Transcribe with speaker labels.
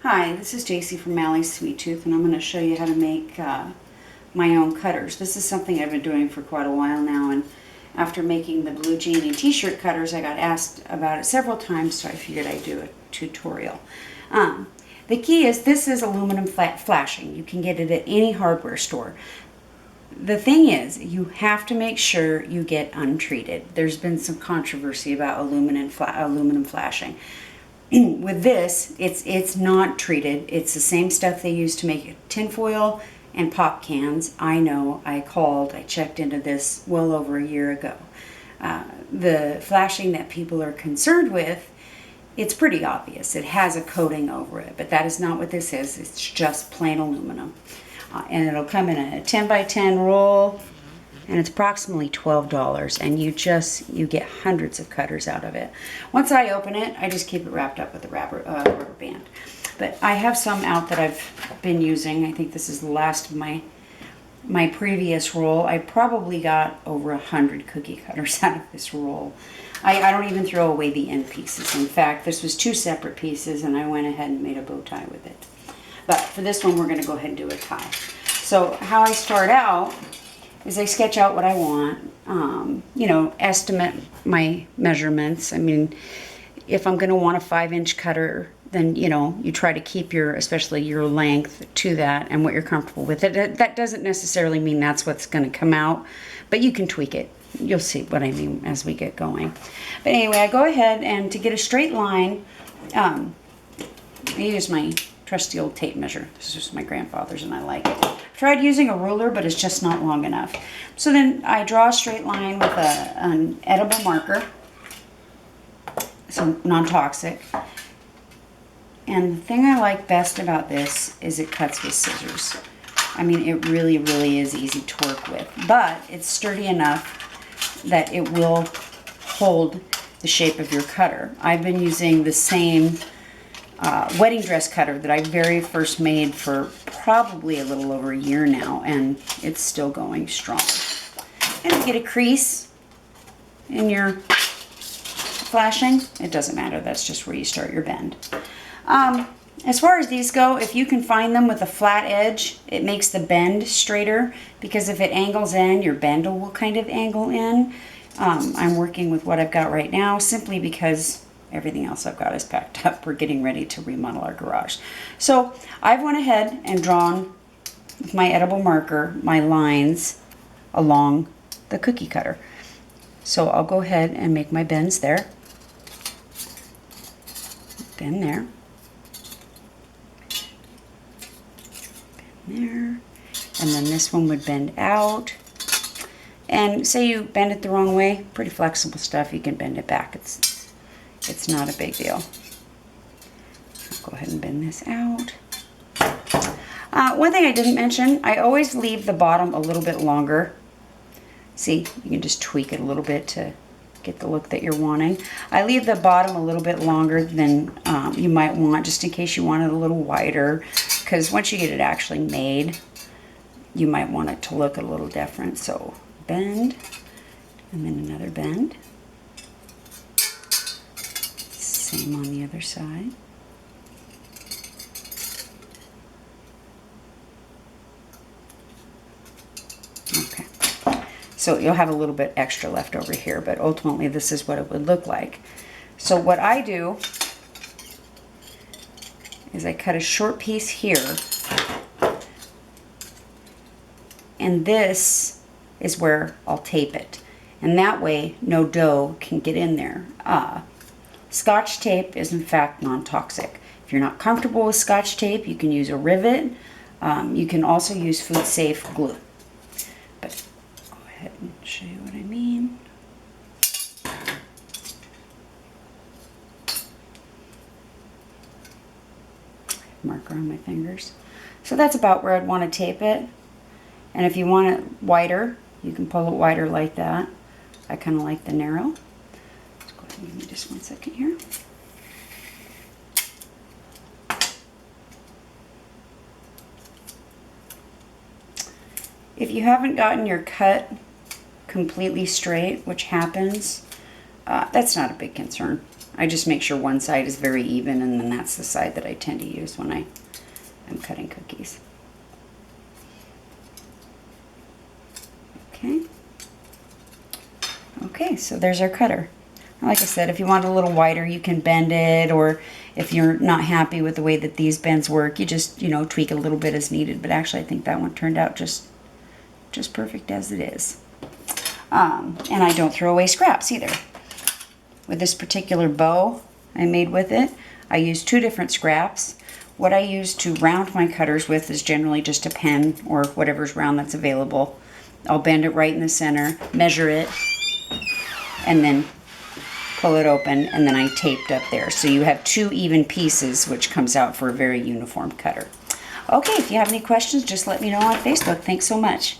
Speaker 1: Hi, this is Jacy from Mally's Sweet Tooth, and I'm going to show you how to make my own cutters. This is something I've been doing for quite a while now, and after making the blue jean and t-shirt cutters, I got asked about it several times, so I figured I'd do a tutorial. The key is this is aluminum flashing. You can get it at any hardware store. The thing is, you have to make sure you get untreated. There's been some controversy about aluminum flashing. With this, it's not treated. It's the same stuff they use to make tinfoil and pop cans. I know, I checked into this well over a year ago. The flashing that people are concerned with, it's pretty obvious. It has a coating over it, but that is not what this is. It's just plain aluminum. And it'll come in a 10 by 10 roll, and it's approximately $12, and you get hundreds of cutters out of it. Once I open it, I just keep it wrapped up with a rubber band. But I have some out that I've been using. I think this is the last of my previous roll. I probably got over 100 cookie cutters out of this roll. I don't even throw away the end pieces. In fact, this was 2 separate pieces, and I went ahead and made a bow tie with it. But for this one, we're going to go ahead and do a tie. So how I start out is I sketch out what I want, estimate my measurements. I mean, if I'm going to want a 5-inch cutter, then, you try to keep especially your length to that and what you're comfortable with. That doesn't necessarily mean that's what's going to come out, but you can tweak it. You'll see what I mean as we get going. But anyway, I go ahead and to get a straight line, I use my trusty old tape measure. This is just my grandfather's and I like it. I've tried using a ruler, but it's just not long enough. So then I draw a straight line with an edible marker, so non-toxic. And the thing I like best about this is it cuts with scissors. I mean, it really, really is easy to work with, but it's sturdy enough that it will hold the shape of your cutter. I've been using the same wedding dress cutter that I very first made for probably a little over a year now, and it's still going strong. And you get a crease in your flashing. It doesn't matter, that's just where you start your bend. As far as these go, if you can find them with a flat edge, it makes the bend straighter, because if it angles in, your bend will kind of angle in. I'm working with what I've got right now simply because everything else I've got is packed up. We're getting ready to remodel our garage. So I've went ahead and drawn with my edible marker my lines along the cookie cutter. So I'll go ahead and make my bends there. Bend there. Bend there. And then this one would bend out. And say you bend it the wrong way, pretty flexible stuff, you can bend it back. It's not a big deal. I'll go ahead and bend this out. One thing I didn't mention, I always leave the bottom a little bit longer. See, you can just tweak it a little bit to get the look that you're wanting. I leave the bottom a little bit longer than you might want, just in case you want it a little wider, because once you get it actually made, you might want it to look a little different. So bend, and then another bend. Same on the other side. Okay. So you'll have a little bit extra left over here, but ultimately this is what it would look like. So what I do is I cut a short piece here, and this is where I'll tape it. And that way no dough can get in there. Scotch tape is in fact non-toxic. If you're not comfortable with Scotch tape, you can use a rivet. You can also use food-safe glue. But I'll go ahead and show you what I mean. Marker on my fingers. So that's about where I'd want to tape it. And if you want it wider, you can pull it wider like that. I kind of like the narrow. Give me just 1 second here. If you haven't gotten your cut completely straight, which happens, that's not a big concern. I just make sure one side is very even, and then that's the side that I tend to use when I'm cutting cookies. Okay. Okay, so there's our cutter. Like I said, if you want it a little wider, you can bend it, or if you're not happy with the way that these bends work, you just, you know, tweak a little bit as needed. But actually, I think that one turned out just perfect as it is. And I don't throw away scraps either. With this particular bow I made with it, I used 2 different scraps. What I use to round my cutters with is generally just a pen or whatever's round that's available. I'll bend it right in the center, measure it, and then pull it open, and then I taped up there. So you have 2 even pieces, which comes out for a very uniform cutter. Okay, if you have any questions, just let me know on Facebook. Thanks so much.